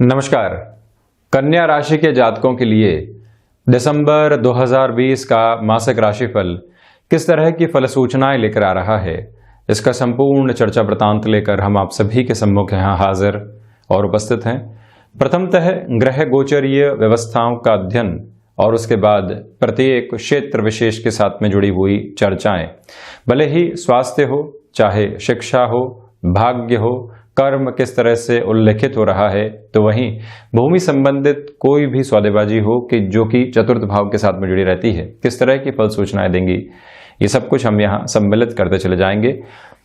नमस्कार। कन्या राशि के जातकों के लिए दिसंबर 2020 का मासिक राशिफल किस तरह की फल सूचनाएं लेकर आ रहा है, इसका संपूर्ण चर्चा वृतांत लेकर हम आप सभी के सम्मुख यहाँ हाजिर और उपस्थित हैं। प्रथमतः ग्रह गोचरीय व्यवस्थाओं का अध्ययन और उसके बाद प्रत्येक क्षेत्र विशेष के साथ में जुड़ी हुई चर्चाएं, भले ही स्वास्थ्य हो, चाहे शिक्षा हो, भाग्य हो, कर्म किस तरह से उल्लेखित हो रहा है, तो वहीं भूमि संबंधित कोई भी सौदेबाजी हो कि जो कि चतुर्थ भाव के साथ में जुड़ी रहती है, किस तरह की फल सूचनाएं देंगी, ये सब कुछ हम यहाँ सम्मिलित करते चले जाएंगे।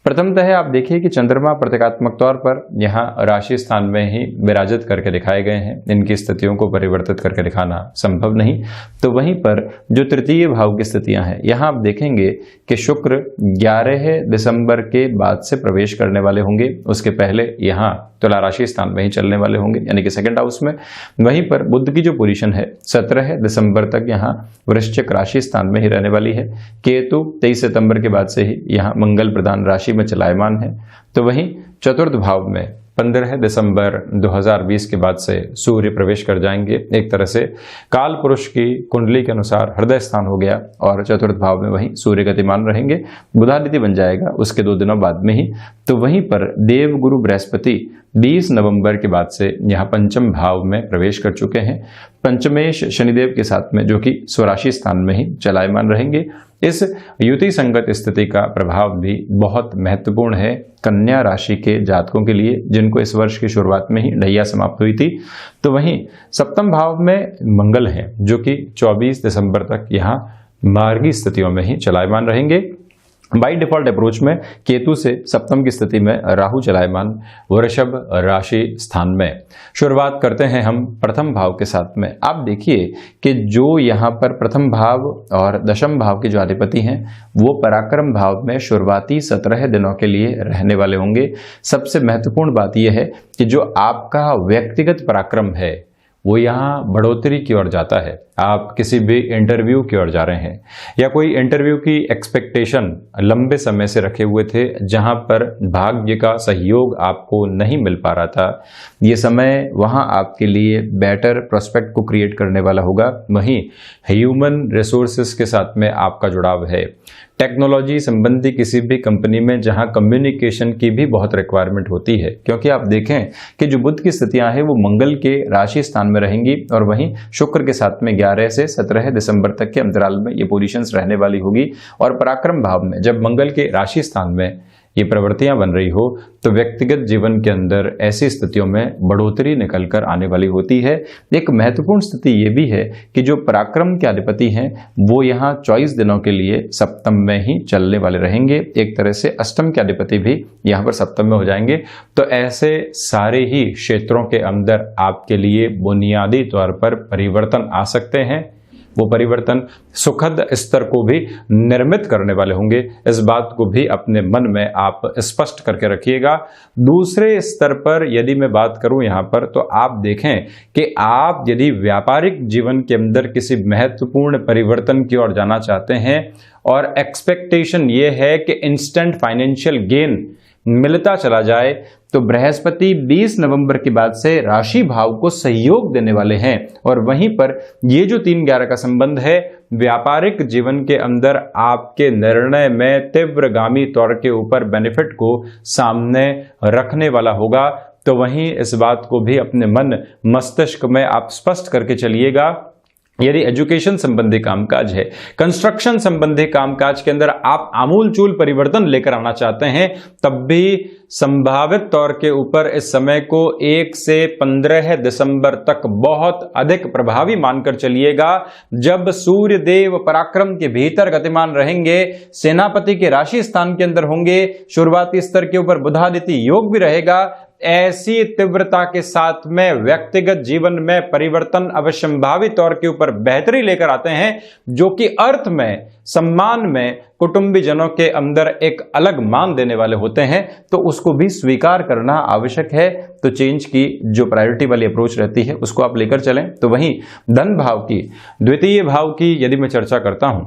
प्रथमतः आप देखिए कि चंद्रमा प्रतीकात्मक तौर पर यहाँ राशि स्थान में ही विराजित करके दिखाए गए हैं। इनकी स्थितियों को परिवर्तित करके दिखाना संभव नहीं। तो वहीं पर जो तृतीय भाव की स्थितियां हैं, यहाँ आप देखेंगे कि शुक्र 11 दिसंबर के बाद से प्रवेश करने वाले होंगे। उसके पहले यहाँ तुला राशि स्थान में ही चलने वाले होंगे, यानी कि सेकंड हाउस में। वहीं पर बुध की जो पोजीशन है 17 दिसंबर तक यहाँ वृश्चिक राशि स्थान में ही रहने वाली है। केतु 23 सितंबर के बाद से ही यहाँ मंगल प्रधान राशि में चलायमान है। तो वहीं चतुर्थ भाव में 15 दिसंबर 2020 के बाद से सूर्य प्रवेश कर जाएंगे। एक तरह से काल पुरुष की कुंडली के अनुसार हृदय स्थान हो गया और चतुर्थ भाव में वहीं सूर्य गतिमान रहेंगे। बुधादित्य बन जाएगा उसके 2 दिनों बाद में ही। तो वहीं पर देव गुरु बृहस्पति 20 नवंबर के बाद से यहाँ पंचम भाव में प्रवेश कर चुके हैं। पंचमेश शनिदेव के साथ में, जो कि स्वराशि स्थान में ही चलायमान रहेंगे। इस युति संगत स्थिति का प्रभाव भी बहुत महत्वपूर्ण है कन्या राशि के जातकों के लिए, जिनको इस वर्ष की शुरुआत में ही ढैया समाप्त हुई थी। तो वहीं सप्तम भाव में मंगल है, जो कि 24 दिसंबर तक यहाँ मार्गी स्थितियों में ही चलायमान रहेंगे। बाई डिफॉल्ट अप्रोच में केतु से सप्तम की स्थिति में राहु चलायमान वृषभ राशि स्थान में। शुरुआत करते हैं हम प्रथम भाव के साथ में। आप देखिए कि जो यहाँ पर प्रथम भाव और दशम भाव के जो अधिपति हैं वो पराक्रम भाव में शुरुआती 17 दिनों के लिए रहने वाले होंगे। सबसे महत्वपूर्ण बात यह है कि जो आपका व्यक्तिगत पराक्रम है वो यहाँ बढ़ोतरी की ओर जाता है। आप किसी भी इंटरव्यू की ओर जा रहे हैं या कोई इंटरव्यू की एक्सपेक्टेशन लंबे समय से रखे हुए थे, जहां पर भाग्य का सहयोग आपको नहीं मिल पा रहा था, ये समय वहां आपके लिए बेटर प्रोस्पेक्ट को क्रिएट करने वाला होगा। वहीं ह्यूमन रिसोर्सेज के साथ में आपका जुड़ाव है। टेक्नोलॉजी संबंधी किसी भी कंपनी में जहां कम्युनिकेशन की भी बहुत रिक्वायरमेंट होती है, क्योंकि आप देखें कि जो बुध की स्थितियां हैं वो मंगल के राशि स्थान में रहेंगी और वहीं शुक्र के साथ में 11 से 17 दिसंबर तक के अंतराल में ये पोजीशंस रहने वाली होगी। और पराक्रम भाव में जब मंगल के राशि स्थान में ये प्रवृत्तियां बन रही हो तो व्यक्तिगत जीवन के अंदर ऐसी स्थितियों में बढ़ोतरी निकल कर आने वाली होती है। एक महत्वपूर्ण स्थिति ये भी है कि जो पराक्रम के अधिपति हैं वो यहाँ 24 दिनों के लिए सप्तम में ही चलने वाले रहेंगे। एक तरह से अष्टम के अधिपति भी यहाँ पर सप्तम में हो जाएंगे। तो ऐसे सारे ही क्षेत्रों के अंदर आपके लिए बुनियादी तौर पर परिवर्तन आ सकते हैं। वो परिवर्तन सुखद स्तर को भी निर्मित करने वाले होंगे। इस बात को भी अपने मन में आप स्पष्ट करके रखिएगा। दूसरे स्तर पर यदि मैं बात करूं यहाँ पर, तो आप देखें कि आप यदि व्यापारिक जीवन के अंदर किसी महत्वपूर्ण परिवर्तन की ओर जाना चाहते हैं और एक्सपेक्टेशन ये है कि इंस्टेंट फाइनेंशियल गेन मिलता चला जाए, तो बृहस्पति 20 नवंबर के बाद से राशि भाव को सहयोग देने वाले हैं। और वहीं पर ये जो 3-11 का संबंध है, व्यापारिक जीवन के अंदर आपके निर्णय में तीव्रगामी तौर के ऊपर बेनिफिट को सामने रखने वाला होगा। तो वहीं इस बात को भी अपने मन मस्तिष्क में आप स्पष्ट करके चलिएगा। यदि एजुकेशन संबंधी कामकाज है, कंस्ट्रक्शन संबंधी कामकाज के अंदर आप आमूलचूल परिवर्तन लेकर आना चाहते हैं, तब भी संभावित तौर के ऊपर इस समय को 1 से 15 दिसंबर तक बहुत अधिक प्रभावी मानकर चलिएगा। जब सूर्य देव पराक्रम के भीतर गतिमान रहेंगे, सेनापति के राशि स्थान के अंदर होंगे, शुरुआती स्तर के ऊपर बुधादित्य योग भी रहेगा। ऐसी तीव्रता के साथ में व्यक्तिगत जीवन में परिवर्तन अवश्यंभावी तौर के ऊपर बेहतरी लेकर आते हैं, जो कि अर्थ में, सम्मान में, कुटुंबी जनों के अंदर एक अलग मान देने वाले होते हैं। तो उसको भी स्वीकार करना आवश्यक है। तो चेंज की जो प्रायोरिटी वाली अप्रोच रहती है उसको आप लेकर चलें। तो वहीं धन भाव की, द्वितीय भाव की यदि मैं चर्चा करता हूं,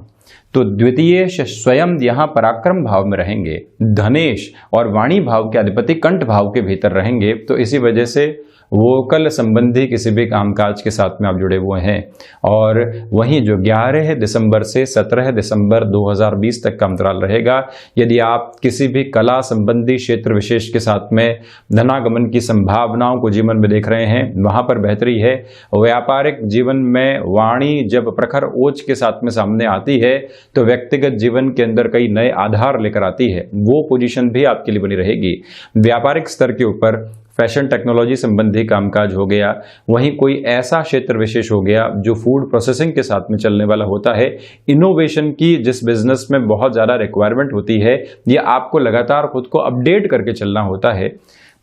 तो द्वितीय स्वयं यहाँ पराक्रम भाव में रहेंगे, धनेश और वाणी भाव के अधिपति कंठ भाव के भीतर रहेंगे। तो इसी वजह से वोकल संबंधी किसी भी कामकाज के साथ में आप जुड़े हुए हैं। और वहीं जो 11 दिसंबर से 17 दिसंबर 2020 तक का अंतराल रहेगा, यदि आप किसी भी कला संबंधी क्षेत्र विशेष के साथ में धनागमन की संभावनाओं को जीवन में देख रहे हैं, वहां पर बेहतरी है। व्यापारिक जीवन में वाणी जब प्रखर ओज के साथ में सामने आती है तो व्यक्तिगत जीवन के अंदर कई नए आधार लेकर आती है, वो पोजीशन भी आपके लिए बनी रहेगी। व्यापारिक स्तर के ऊपर फैशन टेक्नोलॉजी संबंधी कामकाज हो गया, वहीं कोई ऐसा क्षेत्र विशेष हो गया जो फूड प्रोसेसिंग के साथ में चलने वाला होता है, इनोवेशन की जिस बिजनेस में बहुत ज़्यादा रिक्वायरमेंट होती है या आपको लगातार खुद को अपडेट करके चलना होता है,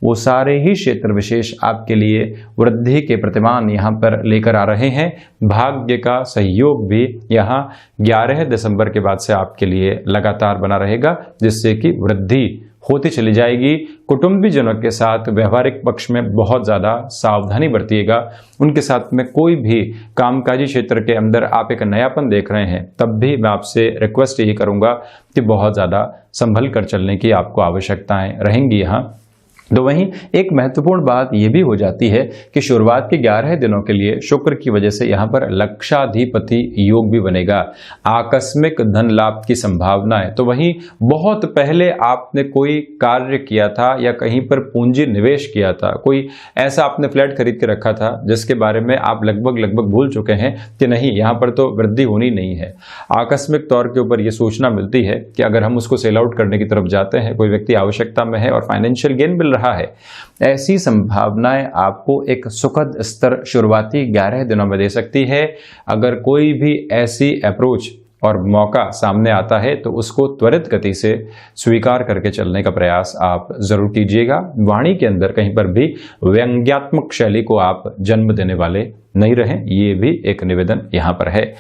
वो सारे ही क्षेत्र विशेष आपके लिए वृद्धि के प्रतिमान यहाँ पर लेकर आ रहे हैं। भाग्य का सहयोग भी यहाँ 11 दिसंबर के बाद से आपके लिए लगातार बना रहेगा, जिससे कि वृद्धि होती चली जाएगी। कुटुंबीजनों के साथ व्यवहारिक पक्ष में बहुत ज़्यादा सावधानी बरतिएगा। उनके साथ में कोई भी कामकाजी क्षेत्र के अंदर आप एक नयापन देख रहे हैं, तब भी मैं आपसे रिक्वेस्ट यही करूँगा कि बहुत ज़्यादा संभल कर चलने की आपको आवश्यकताएं रहेंगी यहाँ। तो वहीं एक महत्वपूर्ण बात यह भी हो जाती है कि शुरुआत के 11 दिनों के लिए शुक्र की वजह से यहाँ पर लक्षाधिपति योग भी बनेगा, आकस्मिक धन लाभ की संभावना है। तो वहीं बहुत पहले आपने कोई कार्य किया था या कहीं पर पूंजी निवेश किया था, कोई ऐसा आपने फ्लैट खरीद के रखा था जिसके बारे में आप लगभग भूल चुके हैं कि नहीं, यहाँ पर तो वृद्धि होनी नहीं है। आकस्मिक तौर के ऊपर यह सूचना मिलती है कि अगर हम उसको सेल आउट करने की तरफ जाते हैं, कोई व्यक्ति आवश्यकता में है और फाइनेंशियल गेन मिल रहा है, ऐसी संभावनाएं आपको एक सुखद स्तर शुरुआती 11 दिनों में दे सकती है। अगर कोई भी ऐसी अप्रोच और मौका सामने आता है तो उसको त्वरित गति से स्वीकार करके चलने का प्रयास आप जरूर कीजिएगा। वाणी के अंदर कहीं पर भी व्यंग्यात्मक शैली को आप जन्म देने वाले नहीं रहें, ये भी एक निवेदन यहां पर है।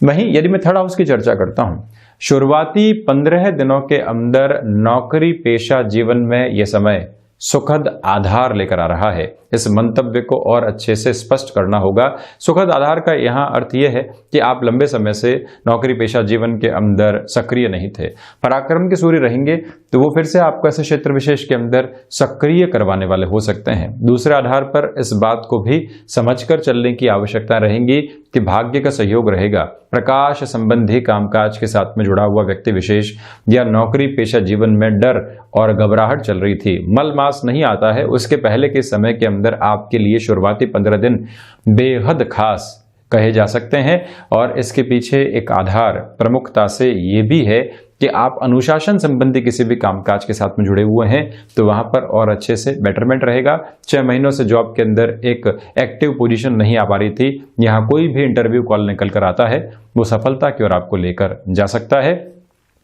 वहीं यदि मैं थर्ड हाउस की चर्चा करता हूं, शुरुआती 15 दिनों के अंदर नौकरी पेशा जीवन में यह समय सुखद आधार लेकर आ रहा है। इस मंतव्य को और अच्छे से स्पष्ट करना होगा। सुखद आधार का यहाँ अर्थ यह है कि आप लंबे समय से नौकरी पेशा जीवन के अंदर सक्रिय नहीं थे, पराक्रम के सूर्य रहेंगे तो वो फिर से आपको ऐसे क्षेत्र विशेष के अंदर सक्रिय करवाने वाले हो सकते हैं। दूसरे आधार पर इस बात को भी समझकर चलने की आवश्यकता रहेगी कि भाग्य का सहयोग रहेगा। प्रकाश संबंधी कामकाज के साथ में जुड़ा हुआ व्यक्ति विशेष या नौकरी पेशा जीवन में डर और घबराहट चल रही थी, मल मास नहीं आता है, उसके पहले के समय के अंदर आपके लिए शुरुआती 15 दिन बेहद खास कहे जा सकते हैं। और इसके पीछे एक आधार प्रमुखता से ये भी है कि आप अनुशासन संबंधी किसी भी कामकाज के साथ में जुड़े हुए हैं तो वहां पर और अच्छे से बेटरमेंट रहेगा। 6 महीनों से जॉब के अंदर एक एक्टिव पोजीशन नहीं आ पा रही थी, यहाँ कोई भी इंटरव्यू कॉल निकल कर आता है, वो सफलता की ओर आपको लेकर जा सकता है।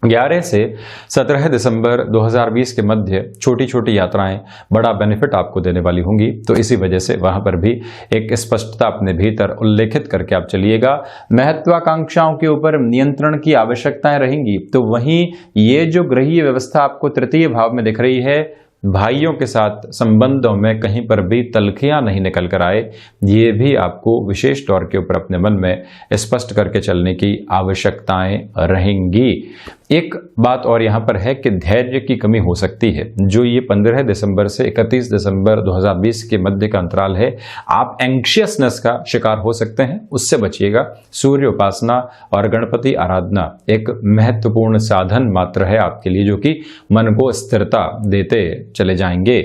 11 से 17 दिसंबर 2020 के मध्य छोटी छोटी यात्राएं बड़ा बेनिफिट आपको देने वाली होंगी, तो इसी वजह से वहां पर भी एक स्पष्टता अपने भीतर उल्लेखित करके आप चलिएगा। महत्वाकांक्षाओं के ऊपर नियंत्रण की आवश्यकताएं रहेंगी। तो वहीं ये जो ग्रहीय व्यवस्था आपको तृतीय भाव में दिख रही है, भाइयों के साथ संबंधों में कहीं पर भी तलखियां नहीं निकल कर आए, ये भी आपको विशेष तौर के ऊपर अपने मन में स्पष्ट करके चलने की आवश्यकताएं रहेंगी। एक बात और यहाँ पर है कि धैर्य की कमी हो सकती है। जो ये 15 दिसंबर से 31 दिसंबर 2020 के मध्य का अंतराल है, आप एंग्शियसनेस का शिकार हो सकते हैं, उससे बचिएगा। सूर्य उपासना और गणपति आराधना एक महत्वपूर्ण साधन मात्र है आपके लिए, जो कि मन को स्थिरता देते चले जाएंगे।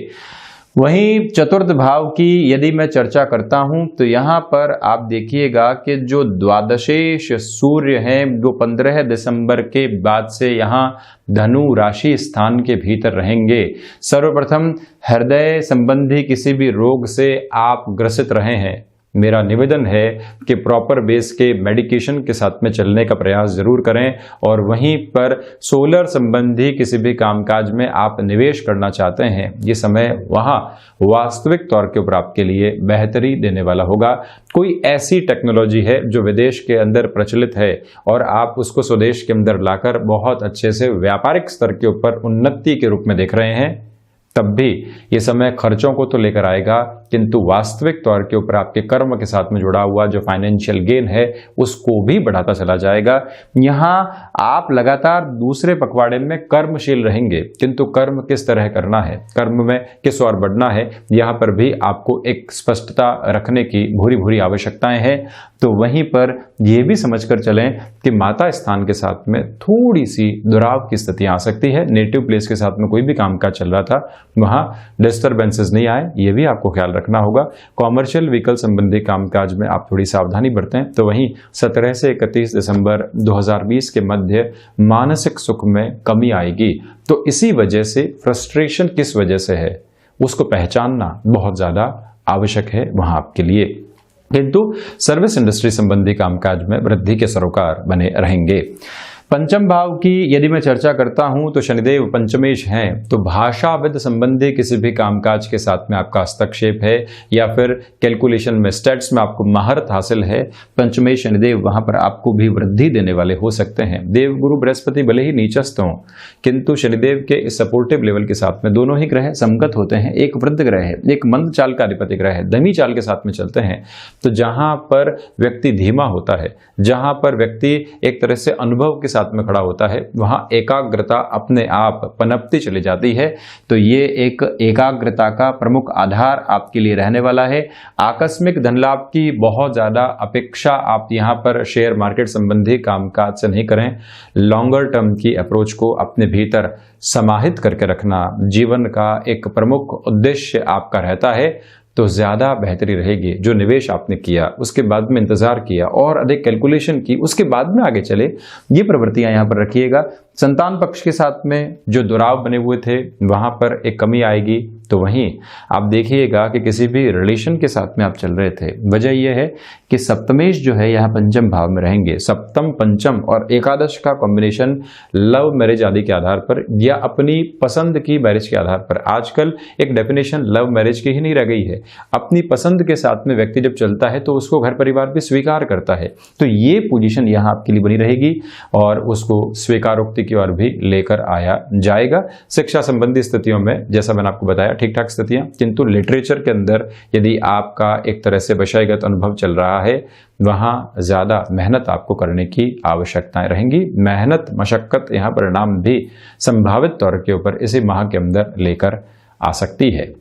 वहीं चतुर्थ भाव की यदि मैं चर्चा करता हूं तो यहां पर आप देखिएगा कि जो द्वादशेश सूर्य हैं वो 15 दिसंबर के बाद से यहां धनु राशि स्थान के भीतर रहेंगे। सर्वप्रथम हृदय संबंधी किसी भी रोग से आप ग्रसित रहे हैं, मेरा निवेदन है कि प्रॉपर बेस के मेडिकेशन के साथ में चलने का प्रयास जरूर करें। और वहीं पर सोलर संबंधी किसी भी कामकाज में आप निवेश करना चाहते हैं, ये समय वहां वास्तविक तौर के ऊपर आपके लिए बेहतरी देने वाला होगा। कोई ऐसी टेक्नोलॉजी है जो विदेश के अंदर प्रचलित है और आप उसको स्वदेश के अंदर लाकर बहुत अच्छे से व्यापारिक स्तर के ऊपर उन्नति के रूप में देख रहे हैं, तब भी ये समय खर्चों को तो लेकर आएगा, किंतु वास्तविक तौर के ऊपर आपके कर्म के साथ में जुड़ा हुआ जो फाइनेंशियल गेन है उसको भी बढ़ाता चला जाएगा। यहाँ आप लगातार दूसरे पखवाड़े में कर्मशील रहेंगे, किंतु कर्म किस तरह करना है, कर्म में किस ओर बढ़ना है, यहाँ पर भी आपको एक स्पष्टता रखने की भूरी भूरी आवश्यकताएं हैं। तो वहीं पर यह भी समझकर चलें कि माता स्थान के साथ में थोड़ी सी दुराव की स्थिति आ सकती है। नेटिव प्लेस के साथ में कोई भी कामकाज चल रहा था वहां डिस्टर्बेंसेस नहीं आए, यह भी आपको ख्याल रखना होगा। कॉमर्शियल व्हीकल संबंधी कामकाज में आप थोड़ी सावधानी बरतें। तो वहीं 17 से 31 दिसंबर 2020 के मध्य मानसिक सुख में कमी आएगी। तो इसी वजह से फ्रस्ट्रेशन किस वजह से है उसको पहचानना बहुत ज्यादा आवश्यक है वहां आपके लिए। किंतु सर्विस इंडस्ट्री संबंधी कामकाज में वृद्धि के सरोकार बने रहेंगे। पंचम भाव की यदि मैं चर्चा करता हूं तो शनिदेव पंचमेश हैं, तो भाषाविद संबंधी किसी भी कामकाज के साथ में आपका हस्तक्षेप है या फिर कैलकुलेशन में स्टैट्स में आपको महारत हासिल है, पंचमेश शनिदेव वहां पर आपको भी वृद्धि देने वाले हो सकते हैं। देव गुरु बृहस्पति भले ही नीचस्थ हों, किंतु शनिदेव के इस सपोर्टिव लेवल के साथ में दोनों ही ग्रह समगत होते हैं। एक वृद्ध ग्रह है, एक मंद चाल का अधिपति ग्रह है, धमी चाल के साथ में चलते हैं। तो जहां पर व्यक्ति धीमा होता है, जहां पर व्यक्ति एक तरह से अनुभव के साथ में खड़ा होता है, वहां एकाग्रता अपने आप पनपती चली जाती है। तो ये एक एकाग्रता का प्रमुख आधार आपके लिए रहने वाला है। आकस्मिक धन लाभ की बहुत ज्यादा अपेक्षा आप यहां पर शेयर मार्केट संबंधी कामकाज से नहीं करें। लॉन्गर टर्म की अप्रोच को अपने भीतर समाहित करके रखना जीवन का एक प्रमुख उद्देश्य आपका रहता है, तो ज्यादा बेहतरी रहेगी। जो निवेश आपने किया उसके बाद में इंतजार किया और अधिक कैलकुलेशन की उसके बाद में आगे चले, ये प्रवृत्तियां यहां पर रखिएगा। संतान पक्ष के साथ में जो दुराव बने हुए थे वहां पर एक कमी आएगी। तो वहीं आप देखिएगा कि किसी भी रिलेशन के साथ में आप चल रहे थे, वजह यह है कि सप्तमेश जो है यहाँ पंचम भाव में रहेंगे। सप्तम, पंचम और एकादश का कॉम्बिनेशन लव मैरिज आदि के आधार पर या अपनी पसंद की मैरिज के आधार पर, आजकल एक डेफिनेशन लव मैरिज की ही नहीं रह गई है। अपनी पसंद के साथ में व्यक्ति जब चलता है तो उसको घर परिवार भी स्वीकार करता है। तो ये पोजीशन यहाँ आपके लिए बनी रहेगी और उसको स्वीकारोक्ति की ओर भी लेकर आया जाएगा। शिक्षा संबंधी स्थितियों में जैसा मैंने आपको बताया ठीक ठाक स्थितियां, किंतु लिटरेचर के अंदर यदि आपका एक तरह से विषयगत अनुभव चल रहा है वहां ज्यादा मेहनत आपको करने की आवश्यकताएं रहेंगी। मेहनत मशक्कत यहाँ परिणाम भी संभावित तौर के ऊपर इसी माह के अंदर लेकर आ सकती है।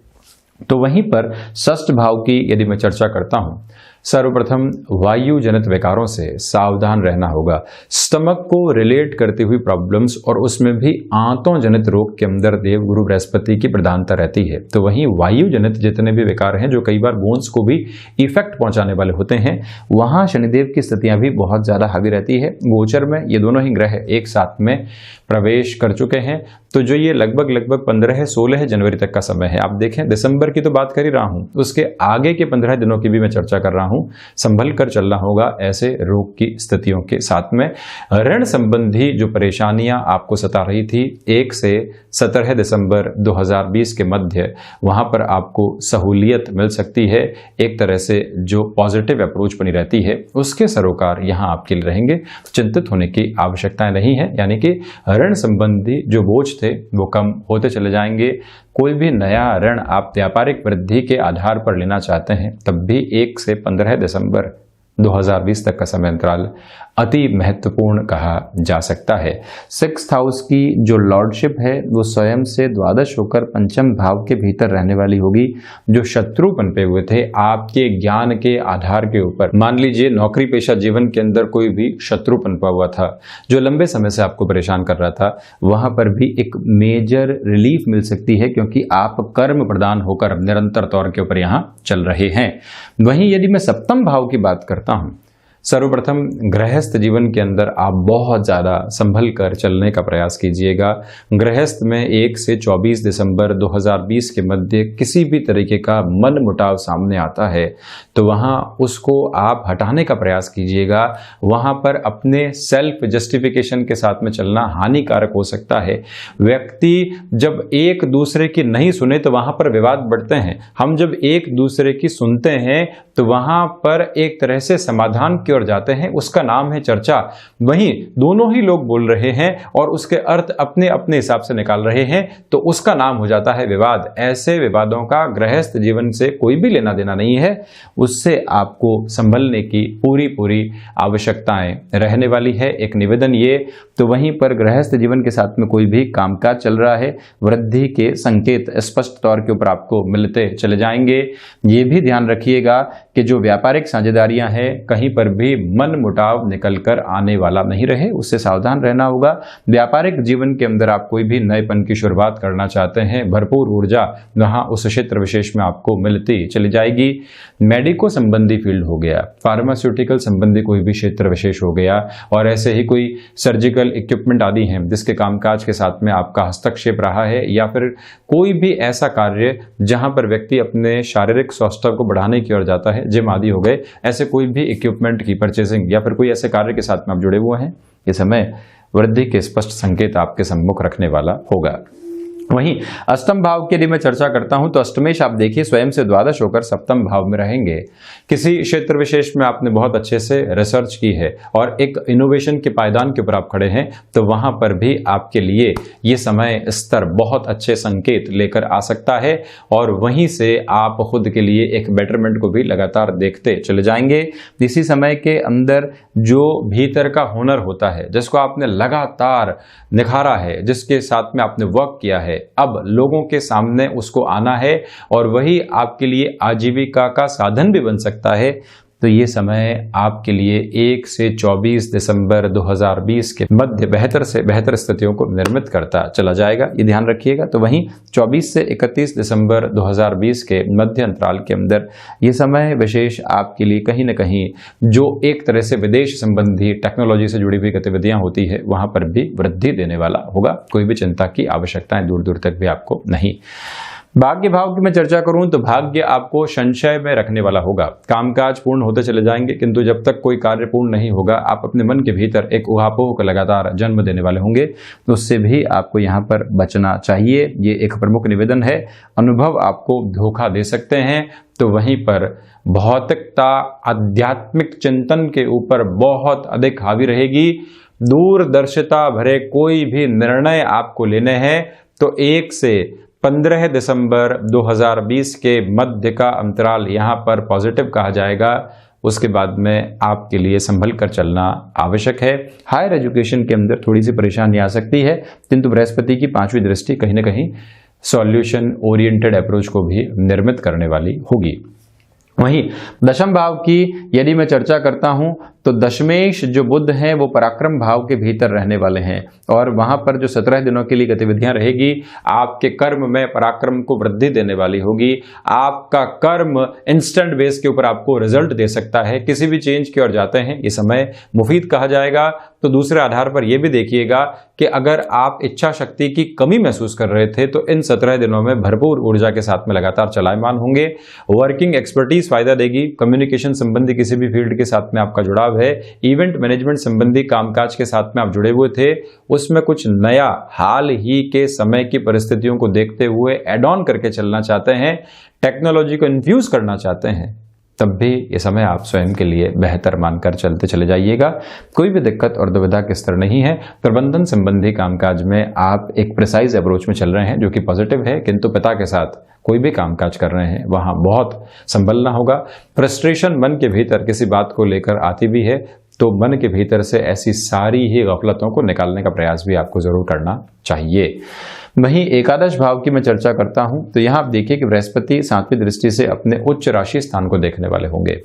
तो वहीं पर षष्ठ भाव की यदि मैं चर्चा करता हूं, सर्वप्रथम वायु जनित विकारों से सावधान रहना होगा। स्टमक को रिलेट करती हुई प्रॉब्लम्स और उसमें भी आंतों जनित रोग के अंदर देव गुरु बृहस्पति की प्रधानता रहती है। तो वहीं वायु जनित जितने भी विकार हैं जो कई बार बोन्स को भी इफेक्ट पहुंचाने वाले होते हैं, वहां शनिदेव की स्थितियां भी बहुत ज्यादा हावी रहती है। गोचर में ये दोनों ही ग्रह एक साथ में प्रवेश कर चुके हैं। तो जो ये लगभग 15-16 जनवरी तक का समय है, आप देखें दिसंबर की तो बात कर ही रहा हूं, उसके आगे के 15 दिनों की भी मैं चर्चा कर रहा हूं। संभल कर चलना होगा ऐसे रोग की स्थितियों के साथ में। ऋण संबंधी जो परेशानियां आपको सता रही थी 1 से 17 दिसंबर 2020 के मध्य, वहां पर आपको सहूलियत मिल सकती है। एक तरह से जो पॉजिटिव अप्रोच बनी रहती है उसके सरोकार यहां आपके लिए रहेंगे। चिंतित होने की आवश्यकता नहीं है, यानी कि ऋण संबंधी जो बोझ थे वो कम होते चले जाएंगे। कोई भी नया ऋण आप व्यापारिक वृद्धि के आधार पर लेना चाहते हैं तब भी 1 से 15 दिसंबर 2020 तक का समय अंतराल अति महत्वपूर्ण कहा जा सकता है। 6th हाउस की जो लॉर्डशिप है वो स्वयं से द्वादश होकर पंचम भाव के भीतर रहने वाली होगी। जो शत्रु पनपे हुए थे आपके ज्ञान के आधार के ऊपर, मान लीजिए नौकरी पेशा जीवन के अंदर कोई भी शत्रु पनपा हुआ था जो लंबे समय से आपको परेशान कर रहा था, वहां पर भी एक मेजर रिलीफ मिल सकती है क्योंकि आप कर्म प्रदान होकर निरंतर तौर के ऊपर यहां चल रहे हैं। वहीं यदि मैं सप्तम भाव की बात करता हूं, सर्वप्रथम गृहस्थ जीवन के अंदर आप बहुत ज़्यादा संभल कर चलने का प्रयास कीजिएगा। गृहस्थ में 1 से 24 दिसंबर 2020 के मध्य किसी भी तरीके का मन मुटाव सामने आता है तो वहाँ उसको आप हटाने का प्रयास कीजिएगा। वहाँ पर अपने सेल्फ जस्टिफिकेशन के साथ में चलना हानिकारक हो सकता है। व्यक्ति जब एक दूसरे की नहीं सुने तो वहाँ पर विवाद बढ़ते हैं। हम जब एक दूसरे की सुनते हैं तो वहाँ पर एक तरह से समाधान की की ओर जाते हैं उसका नाम है चर्चा। वहीं दोनों ही लोग बोल रहे हैं और उसके अर्थ अपने अपने हिसाब से निकाल रहे हैं तो उसका नाम हो जाता है विवाद। ऐसे विवादों का गृहस्थ जीवन से कोई भी लेना देना नहीं है, उससे आपको संभलने की पूरी आवश्यकताएं रहने वाली है। एक निवेदन ये, तो वहीं पर गृहस्थ जीवन के साथ में कोई भी कामकाज चल रहा है, वृद्धि के संकेत स्पष्ट तौर के ऊपर आपको मिलते चले जाएंगे। ये भी ध्यान रखिएगा कि जो व्यापारिक साझेदारियां हैं कहीं पर भी मन मुटाव निकल कर आने वाला नहीं रहे, उससे सावधान रहना होगा। व्यापारिक जीवन के अंदर आप कोई भी नएपन की शुरुआत करना चाहते हैं, भरपूर ऊर्जा वहां उस क्षेत्र विशेष में आपको मिलती चली जाएगी। मेडिको संबंधी फील्ड हो गया, फार्मास्यूटिकल संबंधी कोई भी क्षेत्र विशेष हो गया, और ऐसे ही कोई सर्जिकल इक्विपमेंट आदि हैं जिसके कामकाज के साथ में आपका हस्तक्षेप रहा है, या फिर कोई भी ऐसा कार्य जहां पर व्यक्ति अपने शारीरिक स्वास्थ्य को बढ़ाने की ओर जाता है, जिम आदि हो गए, ऐसे कोई भी इक्विपमेंट की परचेसिंग या फिर कोई ऐसे कार्य के साथ में आप जुड़े हुए हैं, ये समय वृद्धि के स्पष्ट संकेत आपके सम्मुख रखने वाला होगा। वहीं अष्टम भाव के लिए मैं चर्चा करता हूं तो अष्टमेश आप देखिए स्वयं से द्वादश होकर सप्तम भाव में रहेंगे। किसी क्षेत्र विशेष में आपने बहुत अच्छे से रिसर्च की है और एक इनोवेशन के पायदान के ऊपर आप खड़े हैं, तो वहां पर भी आपके लिए ये समय स्तर बहुत अच्छे संकेत लेकर आ सकता है, और वहीं से आप खुद के लिए एक बेटरमेंट को भी लगातार देखते चले जाएंगे। इसी समय के अंदर जो भीतर का हुनर होता है, जिसको आपने लगातार निखारा है, जिसके साथ में आपने वर्क किया है, अब लोगों के सामने उसको आना है और वही आपके लिए आजीविका का साधन भी बन सकता है। तो ये समय आपके लिए 1 से 24 दिसंबर 2020 के मध्य बेहतर से बेहतर स्थितियों को निर्मित करता चला जाएगा, ये ध्यान रखिएगा। तो वहीं 24 से 31 दिसंबर 2020 के मध्य अंतराल के अंदर ये समय विशेष आपके लिए कहीं ना कहीं जो एक तरह से विदेश संबंधी टेक्नोलॉजी से जुड़ी हुई गतिविधियां होती है वहां पर भी वृद्धि देने वाला होगा। कोई भी चिंता की आवश्यकताएं दूर दूर तक भी आपको नहीं। भाग्य भाव की मैं चर्चा करूं तो भाग्य आपको संशय में रखने वाला होगा। कामकाज पूर्ण होते चले जाएंगे, किंतु जब तक कोई कार्य पूर्ण नहीं होगा आप अपने मन के भीतर एक ऊहापोह का लगातार जन्म देने वाले होंगे, तो उससे भी आपको यहाँ पर बचना चाहिए। ये एक प्रमुख निवेदन है। अनुभव आपको धोखा दे सकते हैं, तो वहीं पर भौतिकता आध्यात्मिक चिंतन के ऊपर बहुत अधिक हावी रहेगी। दूरदर्शिता भरे कोई भी निर्णय आपको लेने हैं तो 1 से 15 दिसंबर 2020 के मध्य का अंतराल यहाँ पर पॉजिटिव कहा जाएगा। उसके बाद में आपके लिए संभल कर चलना आवश्यक है। हायर एजुकेशन के अंदर थोड़ी सी परेशानी आ सकती है, किंतु बृहस्पति की 5वीं दृष्टि कहीं ना कहीं सॉल्यूशन ओरिएंटेड अप्रोच को भी निर्मित करने वाली होगी। वहीं दशम भाव की यदि मैं चर्चा करता हूं तो दशमेश जो बुध हैं वो पराक्रम भाव के भीतर रहने वाले हैं, और वहां पर जो 17 दिनों के लिए गतिविधियां रहेगी आपके कर्म में पराक्रम को वृद्धि देने वाली होगी। आपका कर्म इंस्टेंट बेस के ऊपर आपको रिजल्ट दे सकता है। किसी भी चेंज की ओर जाते हैं ये समय मुफीद कहा जाएगा। तो दूसरे आधार पर यह भी देखिएगा कि अगर आप इच्छा शक्ति की कमी महसूस कर रहे थे तो इन 17 दिनों में भरपूर ऊर्जा के साथ में लगातार चलायमान होंगे। वर्किंग एक्सपर्टीज फायदा देगी। कम्युनिकेशन संबंधी किसी भी फील्ड के साथ में आपका जुड़ाव है, इवेंट मैनेजमेंट संबंधी कामकाज के साथ में आप जुड़े हुए थे, उसमें कुछ नया हाल ही के समय की परिस्थितियों को देखते हुए एड ऑन करके चलना चाहते हैं, टेक्नोलॉजी को इन्फ्यूज करना चाहते हैं, तब भी ये समय आप स्वयं के लिए बेहतर मानकर चलते चले जाइएगा। कोई भी दिक्कत और दुविधा के स्तर नहीं है। प्रबंधन संबंधी कामकाज में आप एक प्रिसाइज अप्रोच में चल रहे हैं जो कि पॉजिटिव है, किंतु पिता के साथ कोई भी कामकाज कर रहे हैं वहां बहुत संभलना होगा। फ्रस्ट्रेशन मन के भीतर किसी बात को लेकर आती भी है, तो मन के भीतर से ऐसी सारी ही गफलतों को निकालने का प्रयास भी आपको जरूर करना चाहिए। वहीं एकादश भाव की मैं चर्चा करता हूं तो यहां आप देखिए कि बृहस्पति 7वीं दृष्टि से अपने उच्च राशि स्थान को देखने वाले होंगे,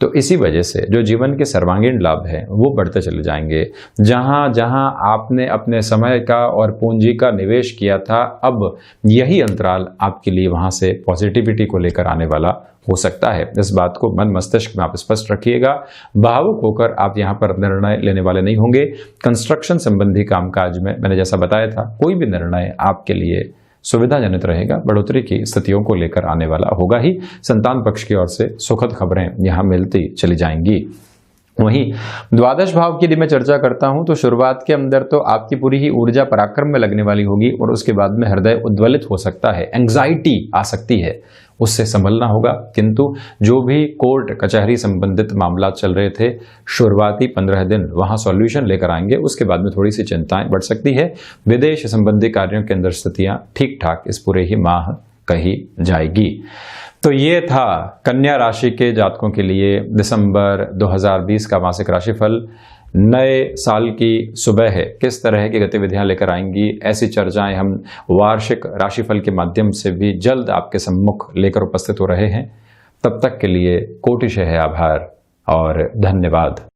तो इसी वजह से जो जीवन के सर्वांगीण लाभ हैं वो बढ़ते चले जाएंगे। जहां जहां आपने अपने समय का और पूंजी का निवेश किया था, अब यही अंतराल आपके लिए वहां से पॉजिटिविटी को लेकर आने वाला हो सकता है। इस बात को मन मस्तिष्क में आप स्पष्ट रखिएगा। भावुक होकर आप यहाँ पर निर्णय लेने वाले नहीं होंगे। कंस्ट्रक्शन संबंधी कामकाज में मैंने जैसा बताया था, कोई भी निर्णय आपके लिए सुविधाजनक रहेगा, बढ़ोतरी की स्थितियों को लेकर आने वाला होगा ही। संतान पक्ष की ओर से सुखद खबरें यहाँ मिलती चली जाएंगी। वहीं द्वादश भाव की यदि मैं चर्चा करता हूं तो शुरुआत के अंदर तो आपकी पूरी ही ऊर्जा पराक्रम में लगने वाली होगी, और उसके बाद में हृदय उद्वेलित हो सकता है, एंग्जाइटी आ सकती है, उससे संभलना होगा। किंतु जो भी कोर्ट कचहरी संबंधित मामला चल रहे थे, शुरुआती 15 दिन वहां सॉल्यूशन लेकर आएंगे, उसके बाद में थोड़ी सी चिंताएं बढ़ सकती है। विदेश संबंधी कार्यों के अंदर स्थितियां ठीक ठाक इस पूरे ही माह कही जाएगी। तो ये था कन्या राशि के जातकों के लिए दिसंबर 2020 का मासिक राशिफल। नए साल की सुबह है, किस तरह की गतिविधियां लेकर आएंगी, ऐसी चर्चाएं हम वार्षिक राशिफल के माध्यम से भी जल्द आपके सम्मुख लेकर उपस्थित हो रहे हैं। तब तक के लिए कोटिशः आभार और धन्यवाद।